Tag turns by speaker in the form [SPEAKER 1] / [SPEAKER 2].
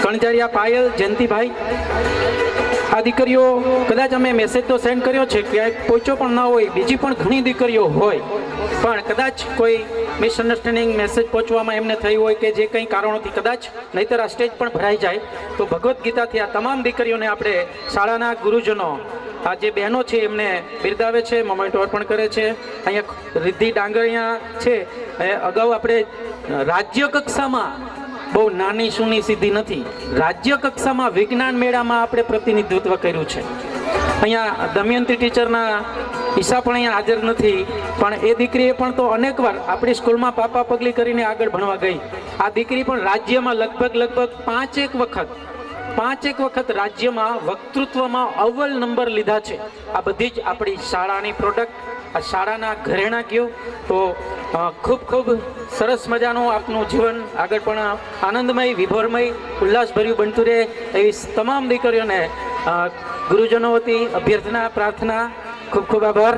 [SPEAKER 1] કણજારિયા પાયલ જયંતિભાઈ, આ દીકરીઓ કદાચ અમે મેસેજ તો સેન્ડ કર્યો છે, ક્યાંક પહોંચ્યો પણ ના હોય, બીજી પણ ઘણી દીકરીઓ હોય, પણ કદાચ કોઈ મિસઅન્ડરસ્ટેન્ડિંગ મેસેજ પહોંચવામાં એમને થયું હોય કે જે કંઈ કારણોથી કદાચ, નહીંતર આ સ્ટેજ પણ ભરાઈ જાય. તો ભગવદ્ ગીતાથી આ તમામ દીકરીઓને આપણે શાળાના ગુરુજનો, આ જે બહેનો છે એમને બિરદાવે છે, મોમેન્ટો અર્પણ કરે છે. અહીંયા રિદ્ધિ ડાંગરિયા છે, અગાઉ આપણે રાજ્ય કક્ષામાં, બહુ નાની સૂની સિદ્ધિ નથી, રાજ્ય કક્ષામાં વિજ્ઞાન મેળામાં આપણે પ્રતિનિધિત્વ કર્યું છે. અહીંયા દમયંતી ટીચરના ઈશા પણ અહીંયા હાજર નથી, પણ એ દીકરીએ પણ તો અનેકવાર આપણી સ્કૂલમાં પાપા પગલી કરીને આગળ ભણવા ગઈ. આ દીકરી પણ રાજ્યમાં લગભગ 5 વખત રાજ્યમાં વક્તૃત્વમાં અવ્વલ નંબર લીધા છે. આ બધી જ આપણી શાળાની પ્રોડક્ટ, આ શાળાના ઘરેણા ગયો. તો ખૂબ ખૂબ સરસ મજાનું આપનું જીવન આગળ પણ આનંદમય, વિભોરમય, ઉલ્લાસભર્યું બનતું રહે એવી તમામ દીકરીઓને ગુરુજનો વતી અભ્યર્થના, પ્રાર્થના. ખૂબ ખૂબ આભાર.